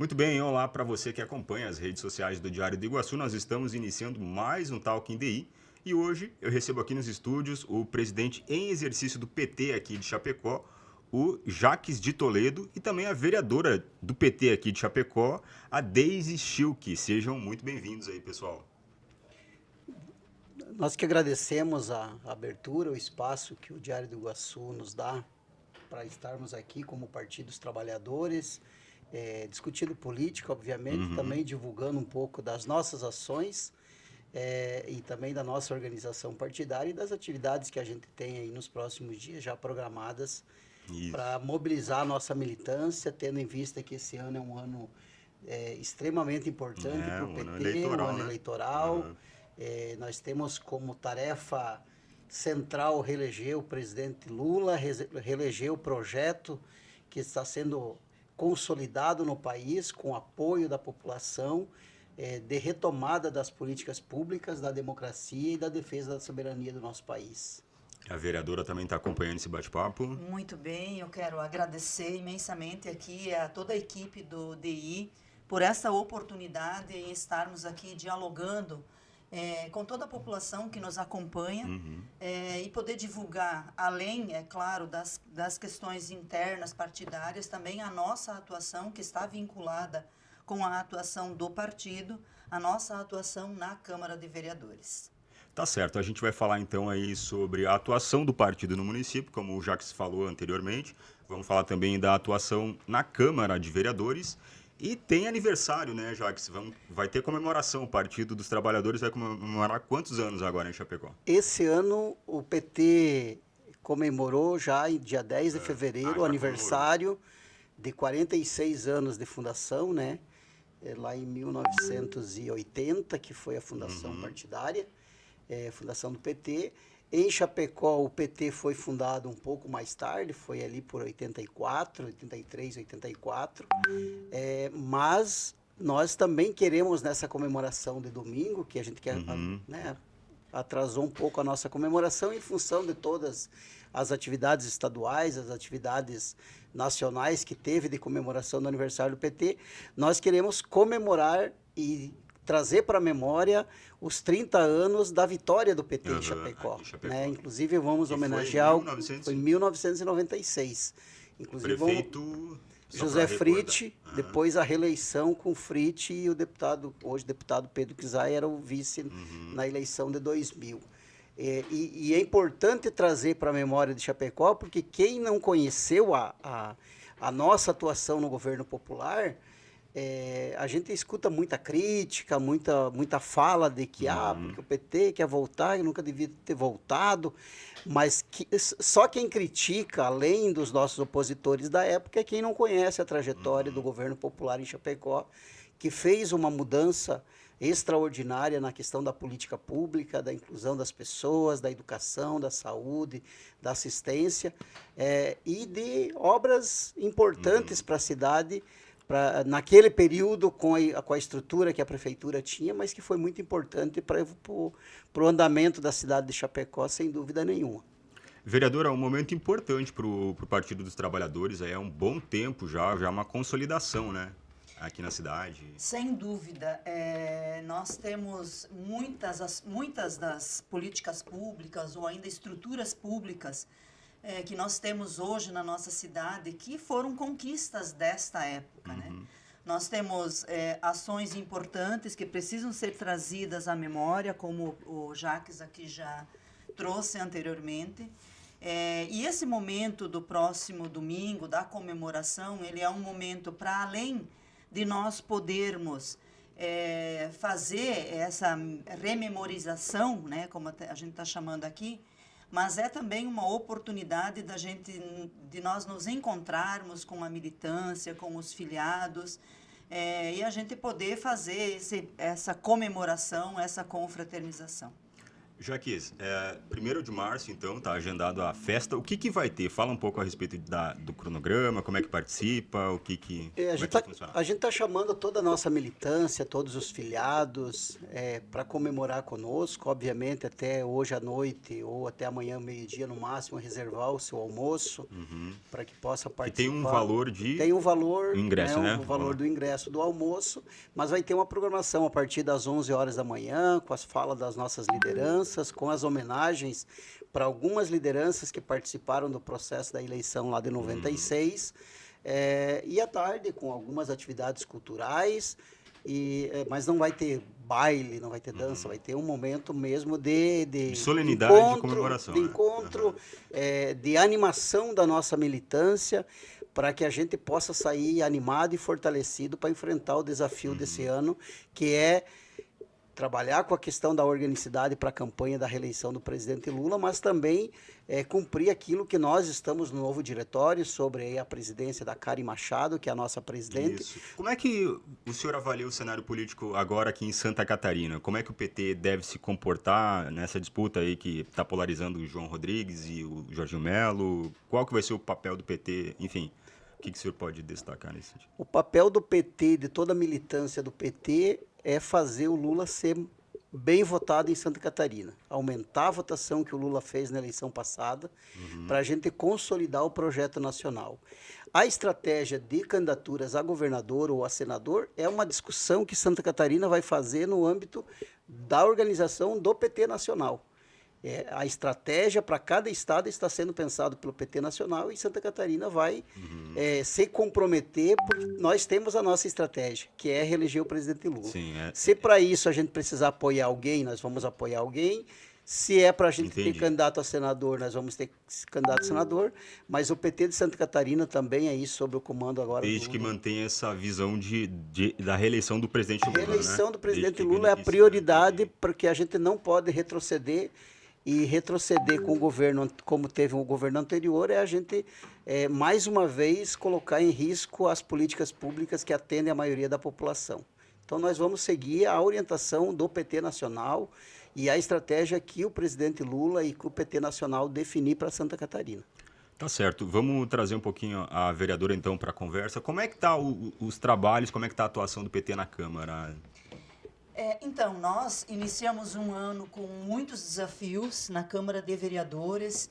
Muito bem, olá para você que acompanha as redes sociais do Diário do Iguaçu. Nós estamos iniciando mais um Talking DI e hoje eu recebo aqui nos estúdios o presidente em exercício do PT aqui de Chapecó, o Jaques de Toledo, e também a vereadora do PT aqui de Chapecó, a Deise Schilke. Sejam muito bem-vindos aí, pessoal. Nós que agradecemos a abertura, o espaço que o Diário do Iguaçu nos dá para estarmos aqui como Partido dos Trabalhadores, discutindo política, obviamente, também divulgando um pouco das nossas ações e também da nossa organização partidária e das atividades que a gente tem aí nos próximos dias já programadas Isso. para mobilizar a nossa militância, tendo em vista que esse ano é um ano extremamente importante para o Um ano PT, um eleitoral, ano né? eleitoral. Nós temos como tarefa central reeleger o presidente Lula, reeleger o projeto que está sendo consolidado no país com apoio da população, de retomada das políticas públicas, da democracia e da defesa da soberania do nosso país. A vereadora também está acompanhando esse bate-papo. Muito bem, eu quero agradecer imensamente aqui a toda a equipe do DI por essa oportunidade em estarmos aqui dialogando com toda a população que nos acompanha e poder divulgar, além, é claro, das questões internas partidárias, também a nossa atuação que está vinculada com a atuação do partido, a nossa atuação na Câmara de Vereadores. Tá certo, a gente vai falar então aí sobre a atuação do partido no município, como o Jaques falou anteriormente. Vamos falar também da atuação na Câmara de Vereadores. E tem aniversário, né, Jaques? Vai ter comemoração. O Partido dos Trabalhadores vai comemorar quantos anos agora em Chapecó? Esse ano o PT comemorou já em dia 10 de fevereiro o aniversário de 46 anos de fundação, né? Lá em 1980, que foi a fundação partidária. Fundação do PT. Em Chapecó, o PT foi fundado um pouco mais tarde, foi ali por 84, 83, 84. Mas nós também queremos, nessa comemoração de domingo, que a gente quer, né, atrasou um pouco a nossa comemoração em função de todas as atividades estaduais, as atividades nacionais que teve de comemoração do aniversário do PT. Nós queremos comemorar e trazer para a memória os 30 anos da vitória do PT em Chapecó. Né? Inclusive, vamos homenagear... Foi em 1996. Inclusive, prefeito José Fritti, depois a reeleição com Fritti e o deputado, hoje deputado Pedro Kizai, era o vice na eleição de 2000. E é importante trazer para a memória de Chapecó, porque quem não conheceu a nossa atuação no governo popular... a gente escuta muita crítica, muita fala de que porque o PT quer voltar, e nunca devia ter voltado, mas só quem critica, além dos nossos opositores da época, é quem não conhece a trajetória do governo popular em Chapecó, que fez uma mudança extraordinária na questão da política pública, da inclusão das pessoas, da educação, da saúde, da assistência, e de obras importantes para a cidade, naquele período, com a estrutura que a prefeitura tinha, mas que foi muito importante para o andamento da cidade de Chapecó, sem dúvida nenhuma. Vereadora, é um momento importante para o Partido dos Trabalhadores, é um bom tempo já uma consolidação, né, aqui na cidade. Sem dúvida, nós temos muitas das políticas públicas ou ainda estruturas públicas que nós temos hoje na nossa cidade, que foram conquistas desta época, né? Nós temos ações importantes que precisam ser trazidas à memória, como o Jaques aqui já trouxe anteriormente. E esse momento do próximo domingo, da comemoração, ele é um momento para além de nós podermos fazer essa rememorização, né, como a gente está chamando aqui, mas é também uma oportunidade de nós nos encontrarmos com a militância, com os filiados, e a gente poder fazer essa comemoração, essa confraternização. Jaquez, 1º de março, então, está agendado a festa. O que vai ter? Fala um pouco a respeito do cronograma, como é que participa, como é que vai funcionar? A gente está chamando toda a nossa militância, todos os filiados, para comemorar conosco, obviamente até hoje à noite ou até amanhã, meio-dia no máximo, reservar o seu almoço para que possa participar. Que tem um valor de... Tem um valor, ingresso, né? O valor do ingresso do almoço, mas vai ter uma programação a partir das 11 horas da manhã, com as falas das nossas lideranças, com as homenagens para algumas lideranças que participaram do processo da eleição lá de 96, e à tarde com algumas atividades culturais, mas não vai ter baile, não vai ter dança, vai ter um momento mesmo de solenidade, encontro, de comemoração. De encontro, de animação da nossa militância, para que a gente possa sair animado e fortalecido para enfrentar o desafio desse ano, que é trabalhar com a questão da organicidade para a campanha da reeleição do presidente Lula, mas também cumprir aquilo que nós estamos no novo diretório sobre a presidência da Karen Machado, que é a nossa presidente. Isso. Como é que o senhor avalia o cenário político agora aqui em Santa Catarina? Como é que o PT deve se comportar nessa disputa aí que está polarizando o João Rodrigues e o Jorginho Melo? Qual que vai ser o papel do PT? Enfim, o que o senhor pode destacar nesse sentido? O papel do PT, de toda a militância do PT, é fazer o Lula ser bem votado em Santa Catarina. Aumentar a votação que o Lula fez na eleição passada, para a gente consolidar o projeto nacional. A estratégia de candidaturas a governador ou a senador é uma discussão que Santa Catarina vai fazer no âmbito da organização do PT nacional. A estratégia para cada estado está sendo pensado pelo PT Nacional e Santa Catarina vai se comprometer, porque nós temos a nossa estratégia, que é reeleger o presidente Lula. Sim, Se para isso a gente precisar apoiar alguém, nós vamos apoiar alguém. Se é para a gente ter candidato a senador, nós vamos ter candidato a senador, mas o PT de Santa Catarina também é isso, sob o comando agora desde que mantenha essa visão da reeleição do presidente Lula. A reeleição do presidente Lula Lula é a prioridade, porque a gente não pode retroceder. E retroceder com o governo, como teve o governo anterior, é a gente, mais uma vez, colocar em risco as políticas públicas que atendem a maioria da população. Então, nós vamos seguir a orientação do PT Nacional e a estratégia que o presidente Lula e que o PT Nacional definir para Santa Catarina. Tá certo. Vamos trazer um pouquinho a vereadora, então, para a conversa. Como é que tá os trabalhos, como é que está a atuação do PT na Câmara? Então, nós iniciamos um ano com muitos desafios na Câmara de Vereadores.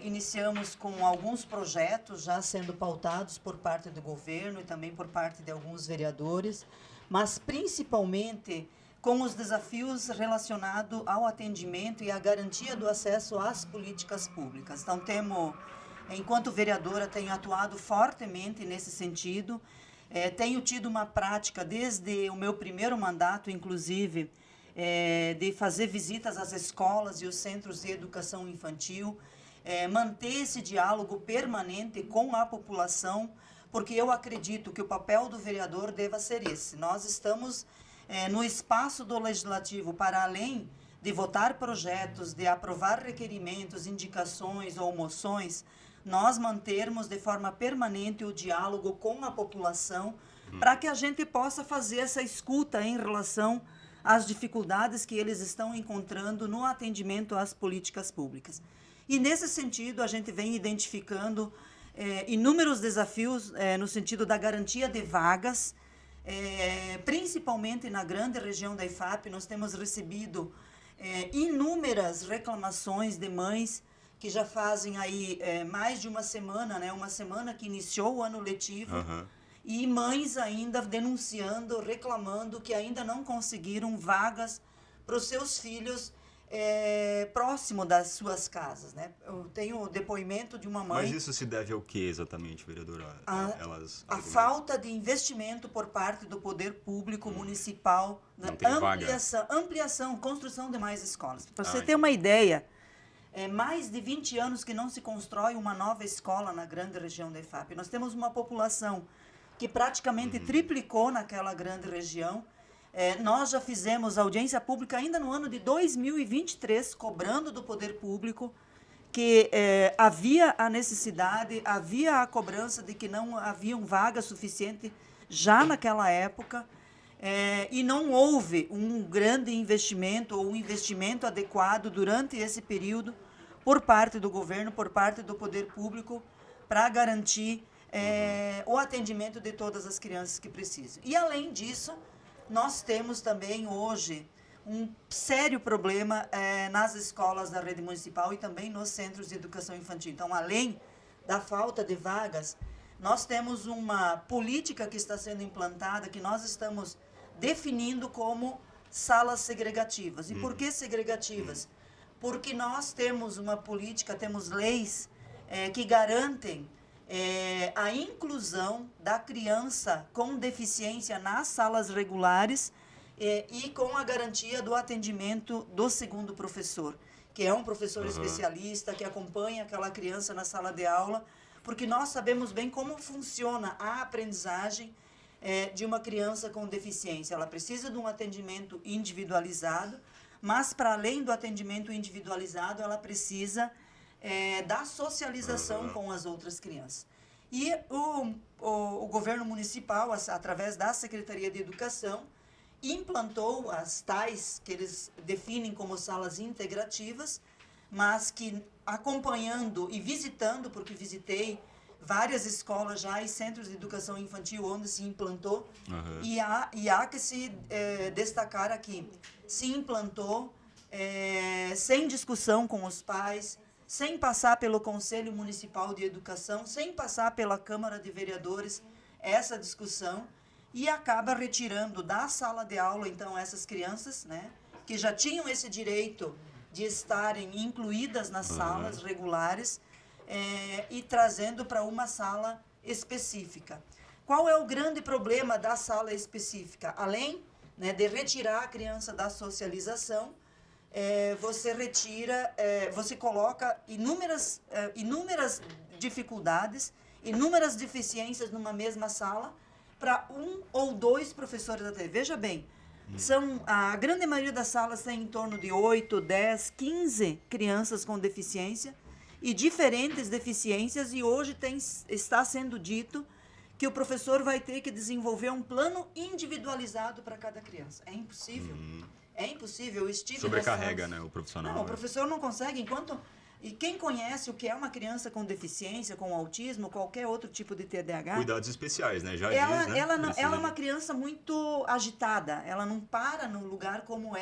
Iniciamos com alguns projetos já sendo pautados por parte do governo e também por parte de alguns vereadores, mas principalmente com os desafios relacionados ao atendimento e à garantia do acesso às políticas públicas. Então, enquanto vereadora, tenho atuado fortemente nesse sentido. Tenho tido uma prática, desde o meu primeiro mandato, inclusive, de fazer visitas às escolas e os centros de educação infantil, manter esse diálogo permanente com a população, porque eu acredito que o papel do vereador deva ser esse. Nós estamos no espaço do Legislativo para além de votar projetos, de aprovar requerimentos, indicações ou moções, nós mantermos de forma permanente o diálogo com a população para que a gente possa fazer essa escuta em relação às dificuldades que eles estão encontrando no atendimento às políticas públicas. E, nesse sentido, a gente vem identificando inúmeros desafios no sentido da garantia de vagas, principalmente na grande região da IFAP. Nós temos recebido inúmeras reclamações de mães que já fazem aí mais de uma semana, né? Uma semana que iniciou o ano letivo, e mães ainda denunciando, reclamando que ainda não conseguiram vagas para os seus filhos próximo das suas casas, né? Eu tenho o depoimento de uma mãe... Mas isso se deve ao que exatamente, vereadora? A falta de investimento por parte do poder público municipal, ampliação, construção de mais escolas. Para você ter uma ideia... mais de 20 anos que não se constrói uma nova escola na grande região da IFAP. Nós temos uma população que praticamente triplicou naquela grande região. Nós já fizemos audiência pública ainda no ano de 2023, cobrando do poder público que havia a necessidade, havia a cobrança de que não haviam vagas suficientes já naquela época. e não houve um grande investimento ou um investimento adequado durante esse período por parte do governo, por parte do poder público, para garantir o atendimento de todas as crianças que precisam. E, além disso, nós temos também hoje um sério problema nas escolas da rede municipal e também nos centros de educação infantil. Então, além da falta de vagas, nós temos uma política que está sendo implantada, que nós estamos definindo como salas segregativas. E por que segregativas? Porque nós temos uma política, temos leis que garantem a inclusão da criança com deficiência nas salas regulares e com a garantia do atendimento do segundo professor, que é um professor especialista que acompanha aquela criança na sala de aula, porque nós sabemos bem como funciona a aprendizagem de uma criança com deficiência. Ela precisa de um atendimento individualizado, mas, para além do atendimento individualizado, ela precisa da socialização com as outras crianças. E o governo municipal, através da Secretaria de Educação, implantou as tais, que eles definem como salas integrativas, mas que, acompanhando e visitando, porque visitei várias escolas já e centros de educação infantil onde se implantou, e há que se destacar aqui, se implantou sem discussão com os pais, sem passar pelo Conselho Municipal de Educação, sem passar pela Câmara de Vereadores essa discussão, e acaba retirando da sala de aula, então, essas crianças, né, que já tinham esse direito de estarem incluídas nas salas regulares, e trazendo para uma sala específica. Qual é o grande problema da sala específica? Além, né, de retirar a criança da socialização, você coloca inúmeras dificuldades, inúmeras deficiências numa mesma sala para um ou dois professores até. Veja bem, a grande maioria das salas tem em torno de 8, 10, 15 crianças com deficiência e diferentes deficiências, e hoje está sendo dito que o professor vai ter que desenvolver um plano individualizado para cada criança. É impossível. É impossível. Sobrecarrega, né, o profissional. Não, o professor não consegue, E quem conhece o que é uma criança com deficiência, com autismo, qualquer outro tipo de TDAH... Cuidados especiais, né? Ela é uma criança muito agitada. Ela não para no lugar como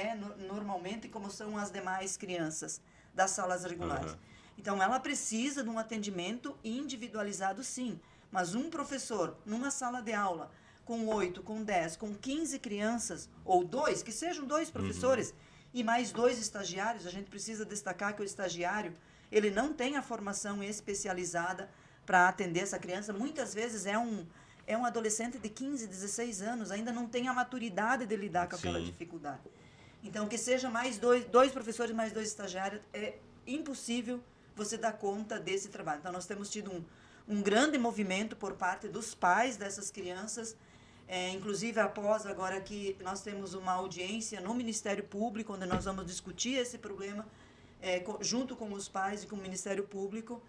normalmente, como são as demais crianças das salas regulares. Então, ela precisa de um atendimento individualizado, sim. Mas um professor, numa sala de aula, com 8, com 10, com 15 crianças, ou dois, que sejam 2 professores, e mais 2 estagiários, a gente precisa destacar que o estagiário, ele não tem a formação especializada para atender essa criança. Muitas vezes é um adolescente de 15, 16 anos, ainda não tem a maturidade de lidar com aquela dificuldade. Então, que seja mais 2 professores, mais 2 estagiários, é impossível você dar conta desse trabalho. Então, nós temos tido um grande movimento por parte dos pais dessas crianças, inclusive após agora que nós temos uma audiência no Ministério Público, onde nós vamos discutir esse problema, junto com os pais e com o Ministério Público,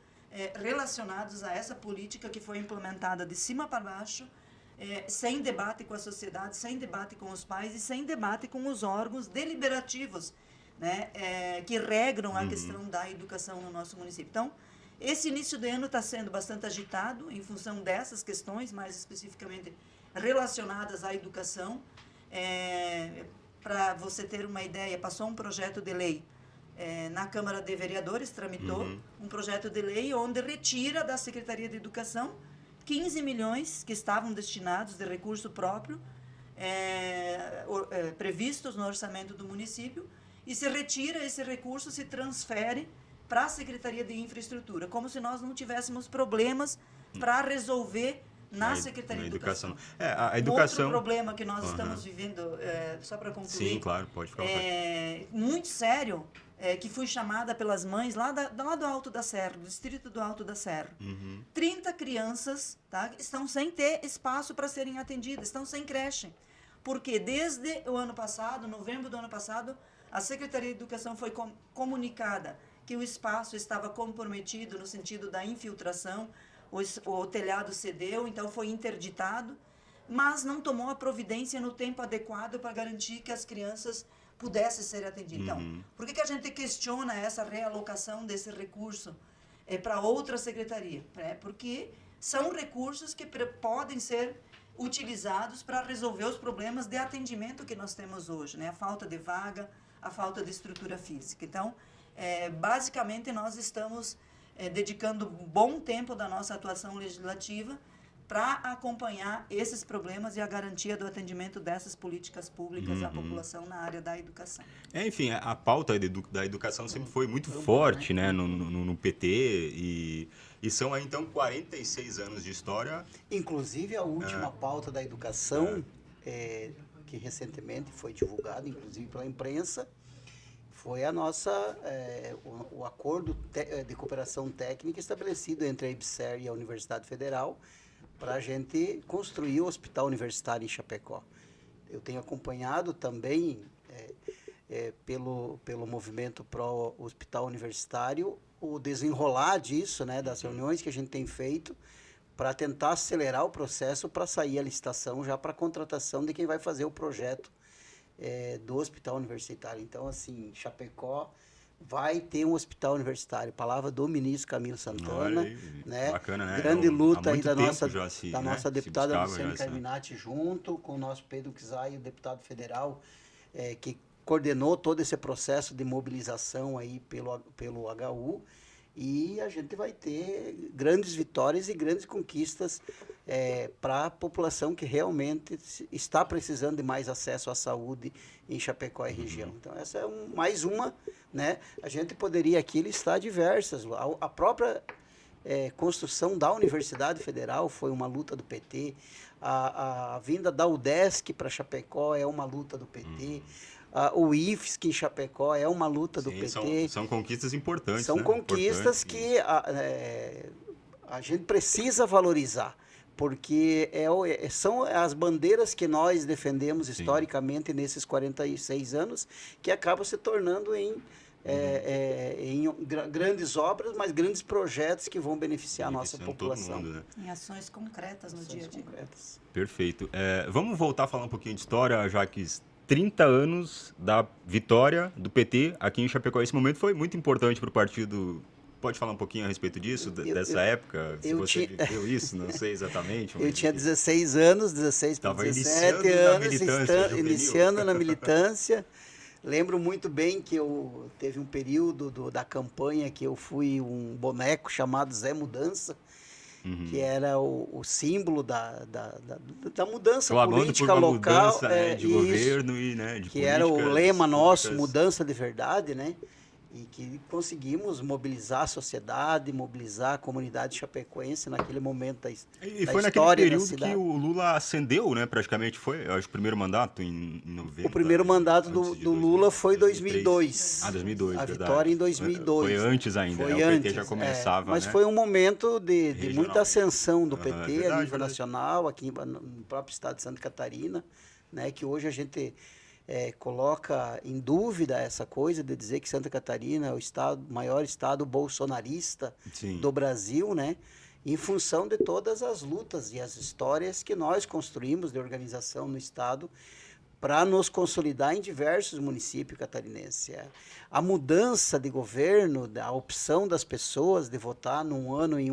relacionados a essa política que foi implementada de cima para baixo, sem debate com a sociedade, sem debate com os pais e sem debate com os órgãos deliberativos, né, que regram a questão da educação no nosso município. Então, esse início de ano está sendo bastante agitado em função dessas questões, mais especificamente relacionadas à educação. Para você ter uma ideia, passou um projeto de lei na Câmara de Vereadores, tramitou um projeto de lei onde retira da Secretaria de Educação 15 milhões que estavam destinados de recurso próprio, previstos no orçamento do município, e se retira esse recurso, se transfere para a Secretaria de Infraestrutura, como se nós não tivéssemos problemas para resolver na Secretaria de Educação. A educação... Outro problema que nós estamos vivendo, só para concluir... Sim, claro, pode ficar. Muito sério, que fui chamada pelas mães lá do Alto da Serra, do distrito do Alto da Serra. 30 crianças, tá, estão sem ter espaço para serem atendidas, estão sem creche. Porque desde o ano passado, novembro do ano passado, a Secretaria de Educação foi comunicada que o espaço estava comprometido no sentido da infiltração, o telhado cedeu, então foi interditado, mas não tomou a providência no tempo adequado para garantir que as crianças pudessem ser atendidas. Então, por que a gente questiona essa realocação desse recurso para outra secretaria? Porque são recursos que podem ser utilizados para resolver os problemas de atendimento que nós temos hoje, né? A falta de vaga, a falta de estrutura física. Então, basicamente, nós estamos dedicando um bom tempo da nossa atuação legislativa para acompanhar esses problemas e a garantia do atendimento dessas políticas públicas à população na área da educação. Enfim, a pauta da educação sempre foi muito forte, né, no PT, e são aí, então, 46 anos de história. Inclusive, a última pauta da educação, que recentemente foi divulgada, inclusive pela imprensa, foi a nossa, o acordo de cooperação técnica estabelecido entre a IBSER e a Universidade Federal para a gente construir o hospital universitário em Chapecó. Eu tenho acompanhado também, pelo movimento pró-hospital universitário, o desenrolar disso, né, das reuniões que a gente tem feito para tentar acelerar o processo para sair a licitação já para a contratação de quem vai fazer o projeto do hospital universitário. Então, assim, Chapecó vai ter um hospital universitário. Palavra do ministro Camilo Santana. Né? Bacana, né? Grande luta aí da nossa né? deputada Luciane Carminati, junto com o nosso Pedro Kizai, o deputado federal, que coordenou todo esse processo de mobilização aí pelo HU. E a gente vai ter grandes vitórias e grandes conquistas para a população que realmente está precisando de mais acesso à saúde em Chapecó e região. Então, essa é mais uma, né? A gente poderia aqui listar diversas. A própria construção da Universidade Federal foi uma luta do PT. A vinda da UDESC para Chapecó é uma luta do PT. O IFSC em Chapecó é uma luta do PT. São conquistas importantes. São conquistas que a gente precisa valorizar, porque são as bandeiras que nós defendemos historicamente nesses 46 anos, que acabam se tornando em grandes obras, mas grandes projetos que vão beneficiar a nossa população. Todo mundo, né? Em ações concretas no dia a dia. Perfeito. Vamos voltar a falar um pouquinho de história, Jaques. 30 anos da vitória do PT aqui em Chapecó. Esse momento foi muito importante para o partido. Pode falar um pouquinho a respeito disso, dessa época? Se você viveu isso, não sei exatamente. Eu tinha 16 anos, 16 para 17 anos, iniciando na militância. Lembro muito bem que teve um período da campanha que eu fui um boneco chamado Zé Mudança, que era o símbolo da mudança política local. Mudança, de governo e de que era o lema nosso, mudança de verdade, né? E que conseguimos mobilizar a sociedade, mobilizar a comunidade chapecoense naquele momento da história. E foi naquele período que o Lula ascendeu, né? Praticamente foi, acho, o primeiro mandato em 90. O primeiro mandato do Lula foi em 2002. 2002, a verdade. vitória em 2002. Foi antes ainda, foi o PT antes, já começava, mas né? foi um momento de muita ascensão do PT a nível nacional, aqui no próprio estado de Santa Catarina, né? Que hoje a gente coloca em dúvida essa coisa de dizer que Santa Catarina é o maior estado bolsonarista do Brasil, né? Em função de todas as lutas e as histórias que nós construímos de organização no estado para nos consolidar em diversos municípios catarinenses. A mudança de governo, a opção das pessoas de votar num ano em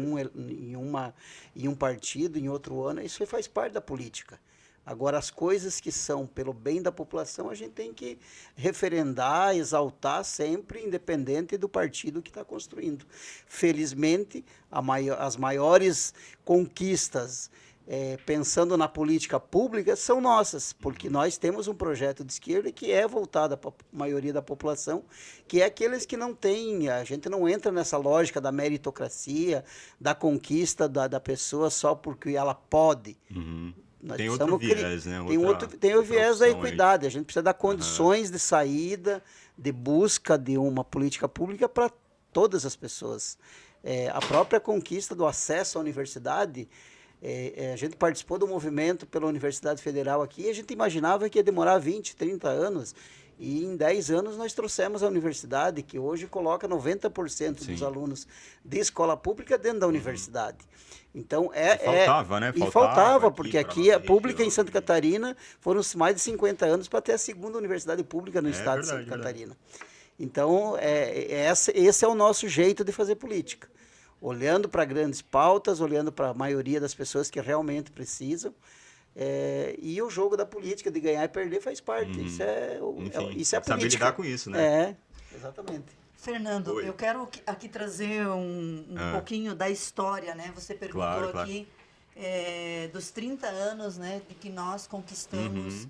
um partido, em outro ano, isso faz parte da política. Agora, as coisas que são pelo bem da população, a gente tem que referendar, exaltar sempre, independente do partido que está construindo. Felizmente, as maiores conquistas, pensando na política pública, são nossas, porque nós temos um projeto de esquerda que é voltado para a maioria da população, que é aqueles que não têm, a gente não entra nessa lógica da meritocracia, da conquista da pessoa só porque ela pode. Tem outro viés, né? Tem o viés da equidade. A gente precisa dar condições de saída, de busca de uma política pública para todas as pessoas. A própria conquista do acesso à universidade, a gente participou do movimento pela Universidade Federal aqui e a gente imaginava que ia demorar 20, 30 anos. E em 10 anos nós trouxemos a universidade, que hoje coloca 90% Sim. dos alunos de escola pública dentro da universidade. Então, faltava, né? E Faltava faltava, aqui porque pra aqui nossa a pública em região, Santa Catarina foram mais de 50 anos para ter a segunda universidade pública no estado de verdade, Santa verdade. Catarina. Então, esse é o nosso jeito de fazer política. Olhando para grandes pautas, olhando para a maioria das pessoas que realmente precisam. E o jogo da política, de ganhar e perder, faz parte. Isso é Enfim, isso é a saber política. lidar com isso, né? Exatamente. Fernando, Oi. eu quero aqui trazer um pouquinho da história, né? Você perguntou Claro. aqui dos 30 anos, né, de que nós conquistamos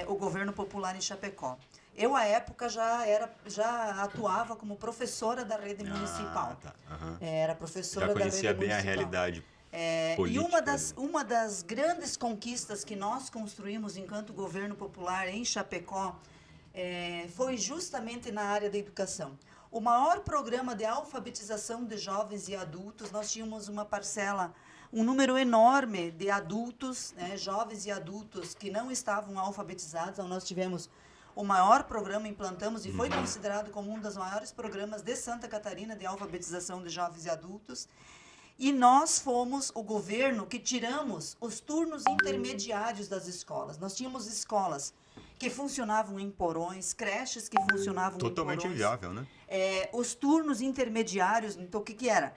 o governo popular em Chapecó. Eu, à época, já atuava como professora da rede municipal. Tá. Era professora Já da rede conhecia bem a municipal. realidade E política. uma das grandes conquistas que nós construímos enquanto governo popular em Chapecó foi justamente na área da educação. O maior programa de alfabetização de jovens e adultos, nós tínhamos uma parcela, um número enorme de adultos, né, jovens e adultos que não estavam alfabetizados. Então, nós tivemos o maior programa, implantamos e foi considerado como um dos maiores programas de Santa Catarina de alfabetização de jovens e adultos. E nós fomos o governo que tiramos os turnos intermediários das escolas. Nós tínhamos escolas que funcionavam em porões, creches que funcionavam Totalmente em porões. inviável, né? Os turnos intermediários, então o que era?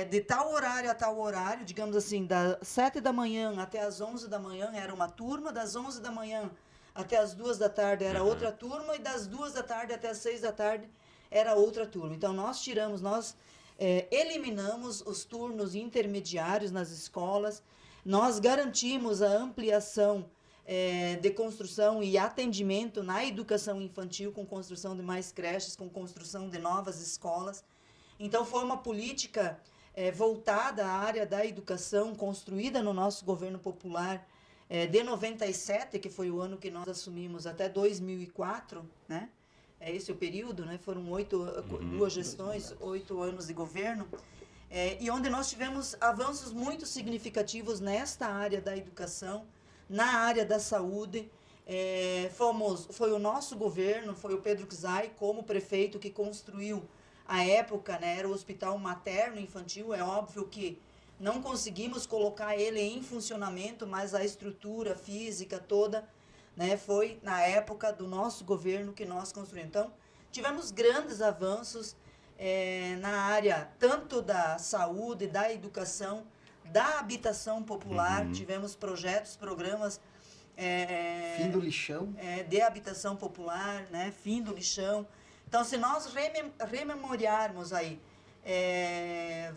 De tal horário a tal horário, digamos assim, das 7 da manhã até as 11 da manhã era uma turma, das 11 da manhã até as 2 da tarde era outra turma, e das 2 da tarde até as 6 da tarde era outra turma. Então, nós eliminamos os turnos intermediários nas escolas, nós garantimos a ampliação de construção e atendimento na educação infantil, com construção de mais creches, com construção de novas escolas. Então, foi uma política voltada à área da educação, construída no nosso governo popular, de 97, que foi o ano que nós assumimos, até 2004, né? Esse é o período, né? Foram 2 gestões, 8 anos de governo, e onde nós tivemos avanços muito significativos nesta área da educação, na área da saúde. Foi o nosso governo, foi o Pedro Kizai, como prefeito, que construiu, à época, né, era o Hospital Materno Infantil. É óbvio que não conseguimos colocar ele em funcionamento, mas a estrutura física toda, né, foi na época do nosso governo que nós construímos. Então, tivemos grandes avanços na área tanto da saúde, da educação, da habitação popular. Tivemos projetos, programas Fim do lixão. De habitação popular, né, fim do lixão. Então, se nós rememoriarmos aí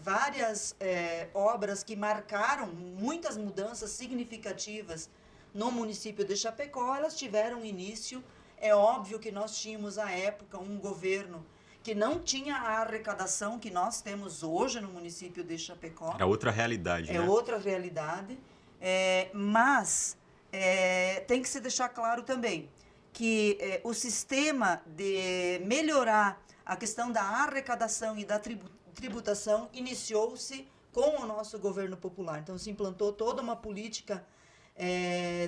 várias obras que marcaram muitas mudanças significativas no município de Chapecó, elas tiveram início. É óbvio que nós tínhamos, à época, um governo que não tinha a arrecadação que nós temos hoje no município de Chapecó. Era outra realidade, né? Outra realidade. Mas tem que se deixar claro também que o sistema de melhorar a questão da arrecadação e da tributação iniciou-se com o nosso governo popular. Então, se implantou toda uma política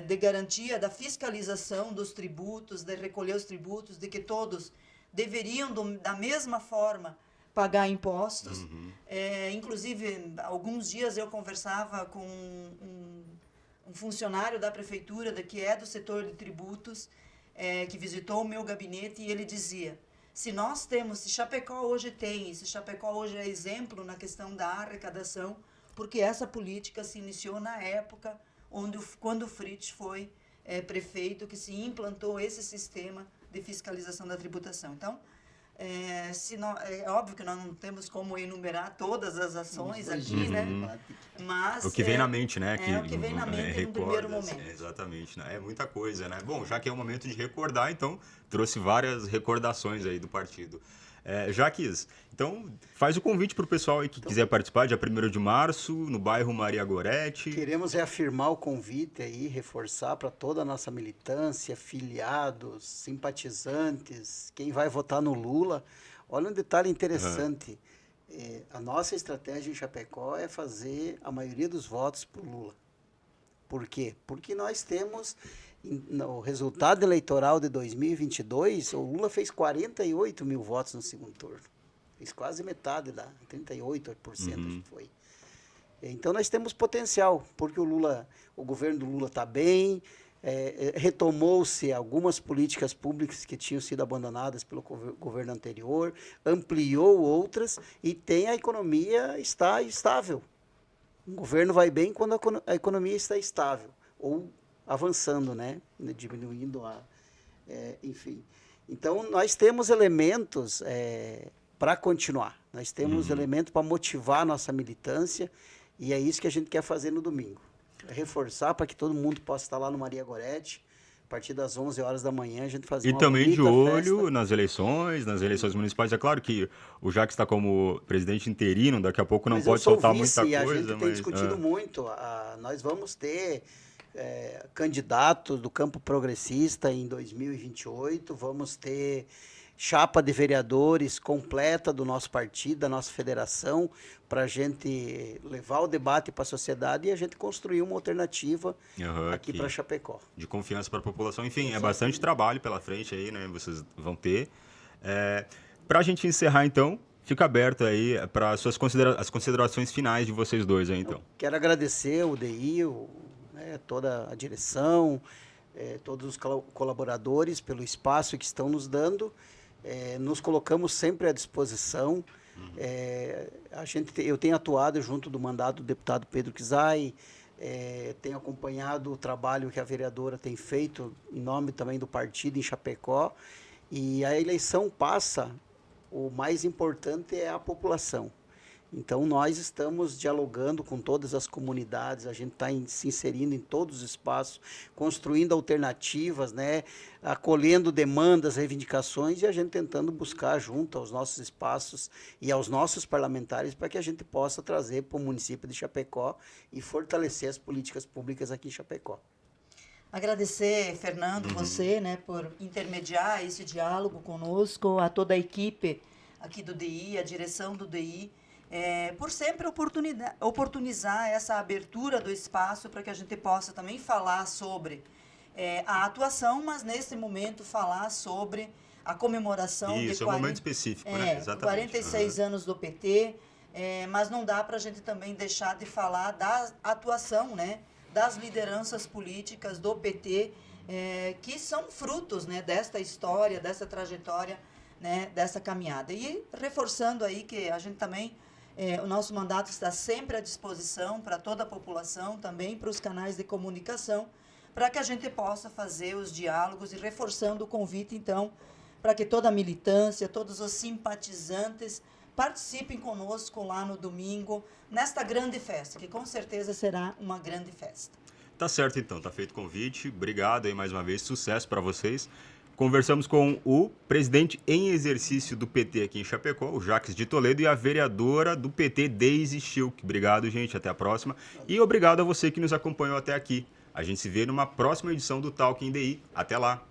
de garantia da fiscalização dos tributos, de recolher os tributos, de que todos deveriam, da mesma forma, pagar impostos. Inclusive, alguns dias eu conversava com um funcionário da prefeitura, que é do setor de tributos, que visitou o meu gabinete, e ele dizia: se Chapecó hoje se Chapecó hoje é exemplo na questão da arrecadação, porque essa política se iniciou na época quando o Fritz foi prefeito, que se implantou esse sistema de fiscalização da tributação. Então, é óbvio que nós não temos como enumerar todas as ações aqui, né? Mas o que vem na mente, né? O que vem na mente no primeiro momento. Exatamente, né? É muita coisa, né? Bom, já que é o momento de recordar, então trouxe várias recordações aí do partido. Jaques, então faz o convite para o pessoal aí que quiser participar, dia 1º de março, no bairro Maria Goretti. Queremos reafirmar o convite aí, reforçar para toda a nossa militância, filiados, simpatizantes, quem vai votar no Lula. Olha um detalhe interessante, a nossa estratégia em Chapecó é fazer a maioria dos votos para o Lula. Por quê? Porque nós temos no resultado eleitoral de 2022, o Lula fez 48 mil votos no segundo turno. Fez quase metade, 38%, acho que foi. Então nós temos potencial, porque o governo do Lula está bem, retomou-se algumas políticas públicas que tinham sido abandonadas pelo governo anterior, ampliou outras e a economia está estável. O governo vai bem quando a economia está estável, ou avançando, né? Diminuindo enfim. Então, nós temos elementos para continuar. Nós temos elementos para motivar a nossa militância e é isso que a gente quer fazer no domingo. Reforçar para que todo mundo possa estar lá no Maria Goretti, a partir das 11 horas da manhã, a gente fazer uma bonita festa. E também de olho festa. nas eleições municipais. É claro que o Jacques está como presidente interino, daqui a pouco não mas pode soltar vice, muita coisa. A gente tem discutido muito. Nós vamos ter candidatos do campo progressista em 2028, vamos ter chapa de vereadores completa do nosso partido, da nossa federação, para a gente levar o debate para a sociedade e a gente construir uma alternativa aqui para Chapecó. De confiança para a população. Enfim, é bastante trabalho pela frente aí, né? Vocês vão ter. Para a gente encerrar, então, fica aberto aí para as considerações finais de vocês dois aí, então. Eu quero agradecer o DI, toda a direção, todos os colaboradores pelo espaço que estão nos dando. Nos colocamos sempre à disposição. Eu tenho atuado junto do mandato do deputado Pedro Kizai, tenho acompanhado o trabalho que a vereadora tem feito em nome também do partido em Chapecó, e a eleição passa, o mais importante é a população. Então, nós estamos dialogando com todas as comunidades, a gente está se inserindo em todos os espaços, construindo alternativas, né, acolhendo demandas, reivindicações e a gente tentando buscar junto aos nossos espaços e aos nossos parlamentares para que a gente possa trazer para o município de Chapecó e fortalecer as políticas públicas aqui em Chapecó. Agradecer, Fernando, você, né, por intermediar esse diálogo conosco, a toda a equipe aqui do DI, a direção do DI, por sempre oportunizar essa abertura do espaço para que a gente possa também falar sobre a atuação, mas nesse momento falar sobre a comemoração de 40, é um momento específico, né? Exatamente. 46 anos do PT, mas não dá para a gente também deixar de falar da atuação, né, das lideranças políticas do PT, que são frutos, né, desta história, dessa trajetória, né, dessa caminhada. E reforçando aí que a gente também, o nosso mandato está sempre à disposição para toda a população, também para os canais de comunicação, para que a gente possa fazer os diálogos e reforçando o convite, então, para que toda a militância, todos os simpatizantes participem conosco lá no domingo, nesta grande festa, que com certeza será uma grande festa. Tá certo, então. Tá feito o convite. Obrigado aí mais uma vez. Sucesso para vocês. Conversamos com o presidente em exercício do PT aqui em Chapecó, o Jacques de Toledo, e a vereadora do PT, Deise Schilk. Obrigado, gente. Até a próxima. E obrigado a você que nos acompanhou até aqui. A gente se vê numa próxima edição do Talking DI. Até lá.